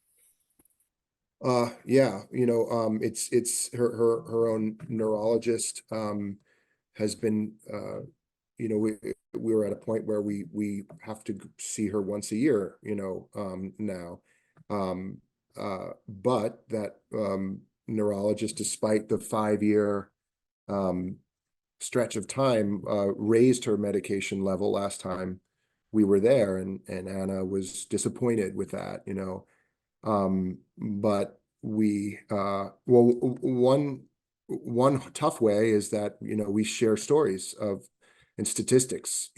Yeah, it's her own neurologist has been we were at a point where we have to see her once a year, now. But that neurologist, despite the 5-year stretch of time, raised her medication level last time we were there, and Anna was disappointed with that, but one tough way is that, we share stories and statistics,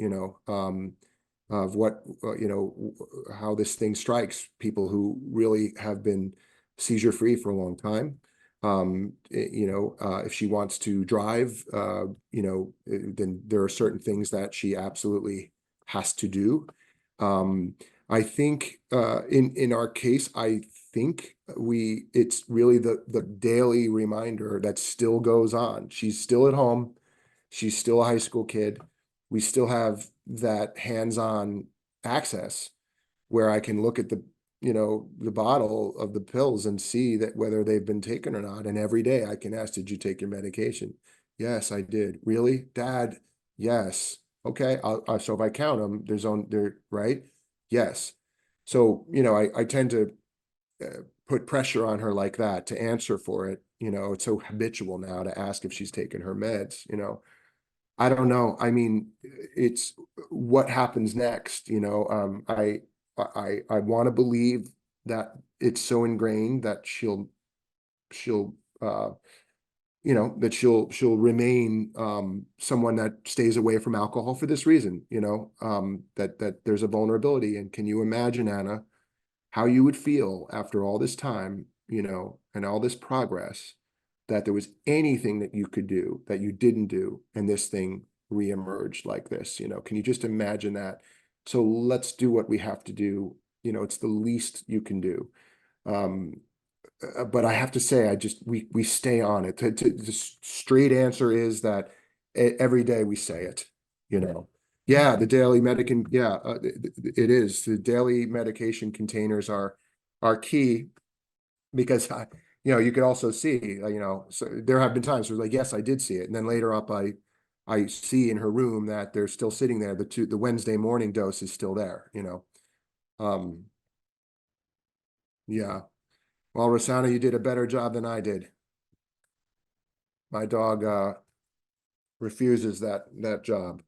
of what, how this thing strikes people who really have been seizure free for a long time. If she wants to drive, then there are certain things that she absolutely has to do. I think in our case, I think it's really the daily reminder that still goes on. She's still at home. She's still a high school kid. We still have that hands-on access where I can look at the bottle of the pills and see that whether they've been taken or not. And every day I can ask, did you take your medication? Yes, I did. Really? Dad? Yes. Okay. So if I count them, they're right. Yes. So, I tend to put pressure on her like that to answer for it. It's so habitual now to ask if she's taken her meds, I don't know. I mean, it's what happens next, I want to believe that it's so ingrained that she'll that she'll remain someone that stays away from alcohol for this reason, that there's a vulnerability. And can you imagine, Anna, how you would feel after all this time, and all this progress, that there was anything that you could do that you didn't do, and this thing reemerged like this? Can you just imagine that? So let's do what we have to do. It's the least you can do. But I have to say, we stay on it. The straight answer is that every day we say it, Yeah, the daily medication. Yeah, it is. The daily medication containers are key, because you could also see, so there have been times where, like, yes, I did see it, and then later up, I see in her room that they're still sitting there. The Wednesday morning dose is still there. Yeah. Well, Rosanna, you did a better job than I did. My dog refuses that job.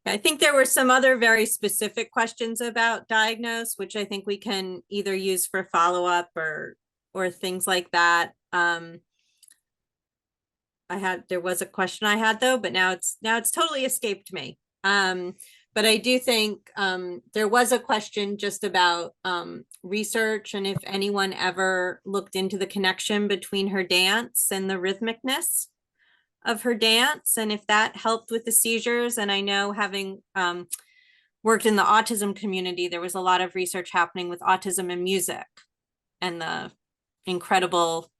I think there were some other very specific questions about diagnose, which I think we can either use for follow-up or things like that. There was a question I had though, but now it's totally escaped me. But I do think there was a question just about research, and if anyone ever looked into the connection between her dance and the rhythmicness of her dance, and if that helped with the seizures. And I know, having worked in the autism community, there was a lot of research happening with autism and music and the incredible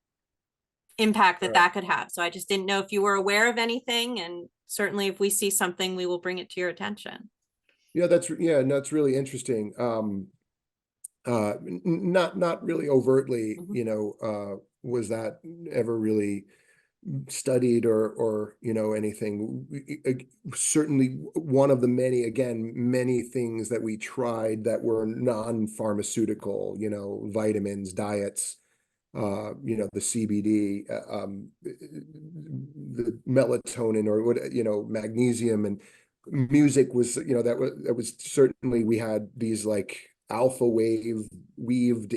impact that could have. So I just didn't know if you were aware of anything, and certainly if we see something, we will bring it to your attention. Yeah, that's really interesting. Not really overtly, was that ever really studied or anything. Certainly one of the many things that we tried that were non-pharmaceutical, vitamins, diets, the CBD, the melatonin, or what, magnesium, and music was, that was certainly, we had these like alpha weaved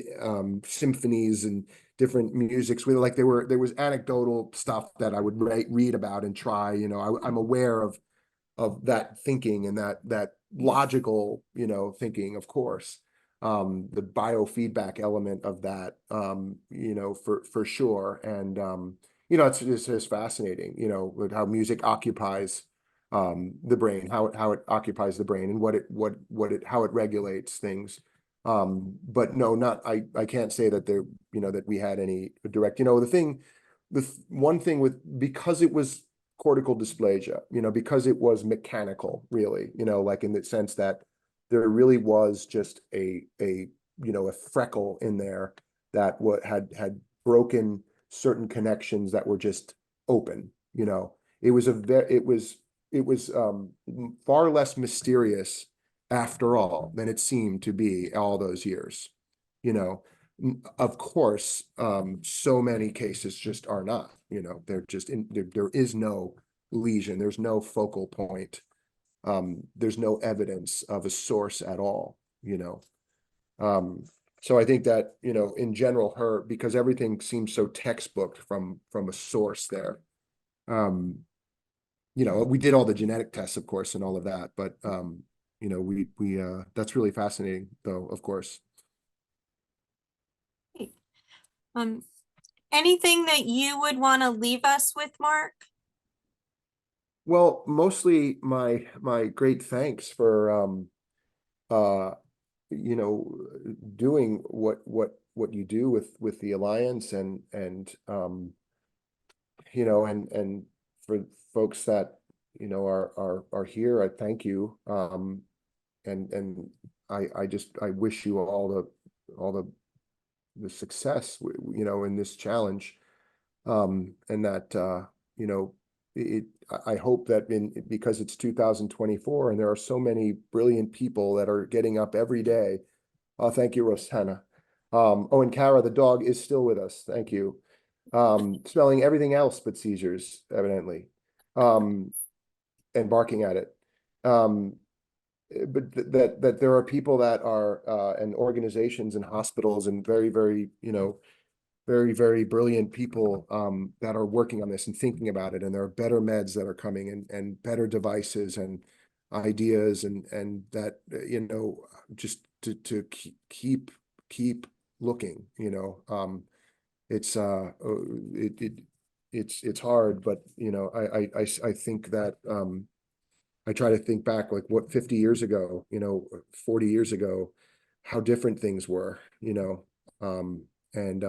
symphonies and different musics. There was anecdotal stuff that I would read about and try. I'm aware of that thinking, and that logical, thinking, of course. The biofeedback element of that, for sure. And it's just fascinating, with how music occupies the brain, how it occupies the brain, and how it regulates things. But no, I can't say that that we had any direct, one thing because it was cortical dysplasia, because it was mechanical, really, like in the sense that there really was just a freckle in there that had broken certain connections that were just open, it was far less mysterious after all than it seemed to be all those years. You know, of course, so many cases just are not, you know, they're just there is no lesion, there's no focal point. There's no evidence of a source at all, you know. So I think that, you know, in general, because everything seems so textbook from a source there. You know, we did all the genetic tests, of course, and all of that, but you know, we that's really fascinating, though, of course. Anything that you would want to leave us with, Mark? Well, mostly my great thanks for you know, doing what you do with the Alliance, and you know, and for folks that, you know, are here, I thank you. And I wish you all the success, you know, in this challenge. And that you know, I hope that because it's 2024 and there are so many brilliant people that are getting up every day. Oh, thank you, Rosanna. Oh, and Kara, the dog, is still with us. Thank you. Smelling everything else but seizures, evidently, and barking at it. But that there are people that are and organizations and hospitals and very, very, you know, very, very brilliant people that are working on this and thinking about it. And there are better meds that are coming, and better devices and ideas, and that, you know, just to keep looking, you know. It's it's hard, but, you know, I think that I try to think back, like, what 50 years ago, you know, 40 years ago, how different things were, you know. And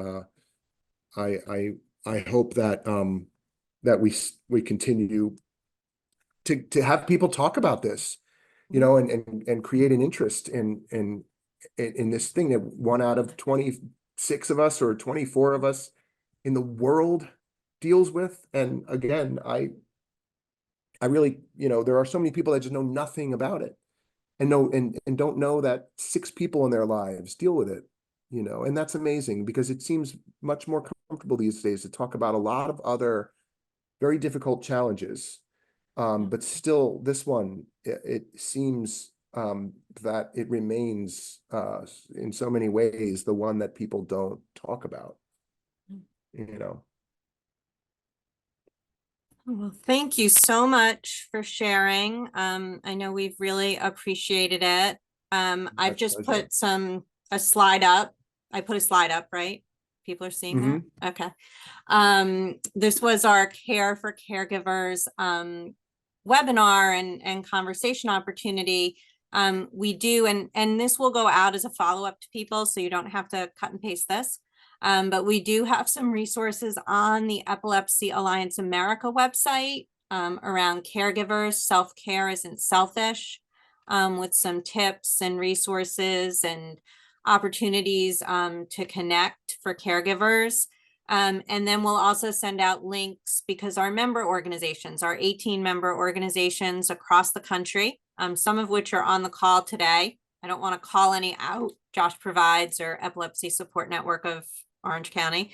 I hope that that we continue to have people talk about this, you know, and create an interest in this thing that 1 out of 26 of us or 24 of us in the world deals with. And again, I really, you know, there are so many people that just know nothing about it, and don't know that 6 people in their lives deal with it, you know. And that's amazing, because it seems much more comfortable these days to talk about a lot of other very difficult challenges. But still, this one, it seems that it remains in so many ways the one that people don't talk about, you know. Well, thank you so much for sharing. I know we've really appreciated it. I've just pleasure. put a slide up. I put a slide up, right? People are seeing that? Okay. This was our Care for Caregivers webinar and conversation opportunity. We do, and this will go out as a follow-up to people, so you don't have to cut and paste this. But we do have some resources on the Epilepsy Alliance America website around caregivers. Self-care isn't selfish, with some tips and resources and opportunities to connect for caregivers. And then we'll also send out links, because our member organizations, our 18 member organizations across the country, some of which are on the call today. I don't want to call any out. Josh Provides or Epilepsy Support Network of Orange County,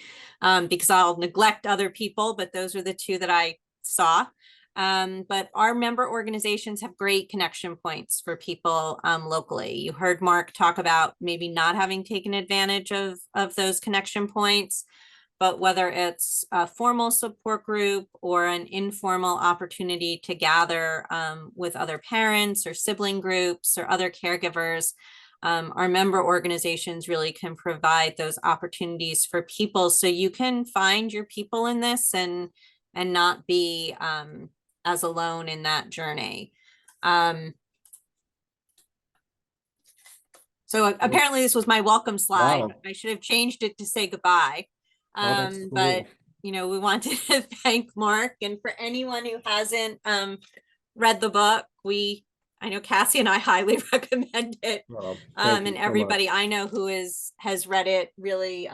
because I'll neglect other people, but those are the 2 that I saw. But our member organizations have great connection points for people locally. You heard Mark talk about maybe not having taken advantage of those connection points, but whether it's a formal support group or an informal opportunity to gather with other parents or sibling groups or other caregivers, our member organizations really can provide those opportunities for people, so you can find your people in this and not be as alone in that journey. So apparently this was my welcome slide. Wow. I should have changed it to say goodbye. Oh, that's cool. But you know, we wanted to thank Mark, and for anyone who hasn't read the book, I know Cassie and I highly recommend it. Thank And you so everybody much. I know who has read it really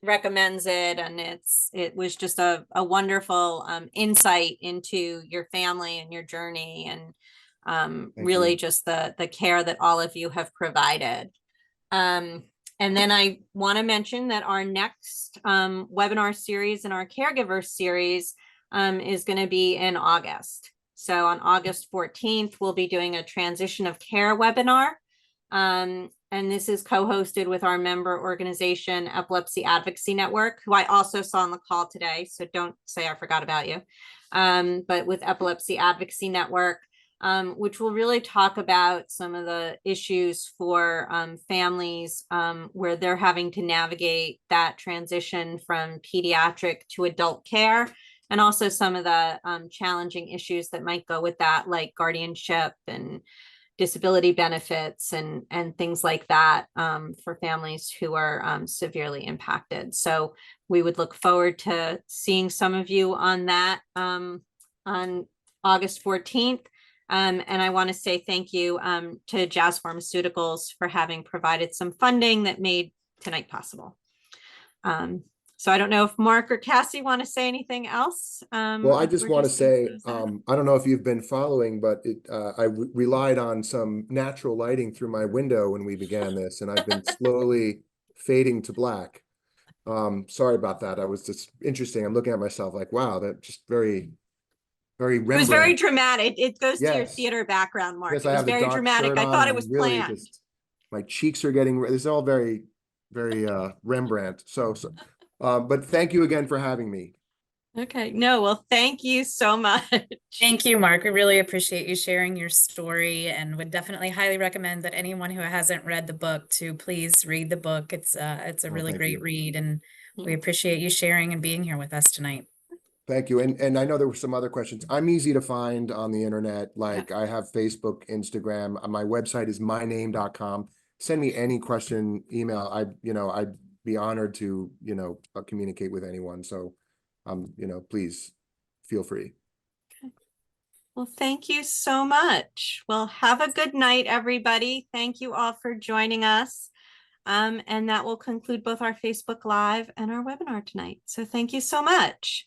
recommends it, and it was just a wonderful insight into your family and your journey, and Thank really you. just the care that all of you have provided. And then I want to mention that our next webinar series and our caregiver series is going to be in August. So on August 14th, we'll be doing a transition of care webinar. And this is co-hosted with our member organization, Epilepsy Advocacy Network, who I also saw on the call today. So don't say I forgot about you. But with Epilepsy Advocacy Network, which will really talk about some of the issues for families where they're having to navigate that transition from pediatric to adult care, and also some of the challenging issues that might go with that, like guardianship and disability benefits and things like that for families who are severely impacted. So we would look forward to seeing some of you on that on August 14th. And I want to say thank you to Jazz Pharmaceuticals for having provided some funding that made tonight possible. So I don't know if Mark or Cassie want to say anything else. Well, I just want to say, I don't know if you've been following, but I relied on some natural lighting through my window when we began this, and I've been slowly fading to black. Sorry about that. I was just interesting. I'm looking at myself like, wow, that just very Rembrandt. It was very dramatic. It goes to your Yes. theater background, Mark. Yes, It I was have the very dark dramatic. shirt I on, thought and it I'm was really planned. just, my cheeks are getting, it's all very Rembrandt. But thank you again for having me. Okay. No, well, thank you so much. Thank you, Mark. We really appreciate you sharing your story, and would definitely highly recommend that anyone who hasn't read the book to please read the book. It's a really thank great you. read, and we appreciate you sharing and being here with us tonight. Thank you. And I know there were some other questions. I'm easy to find on the internet. Like I have Facebook, Instagram. My website is myname.com. Send me any question, email. I'd be honored to, communicate with anyone. So, please feel free. Okay. Well, thank you so much. Well, have a good night, everybody. Thank you all for joining us. And that will conclude both our Facebook Live and our webinar tonight. So thank you so much.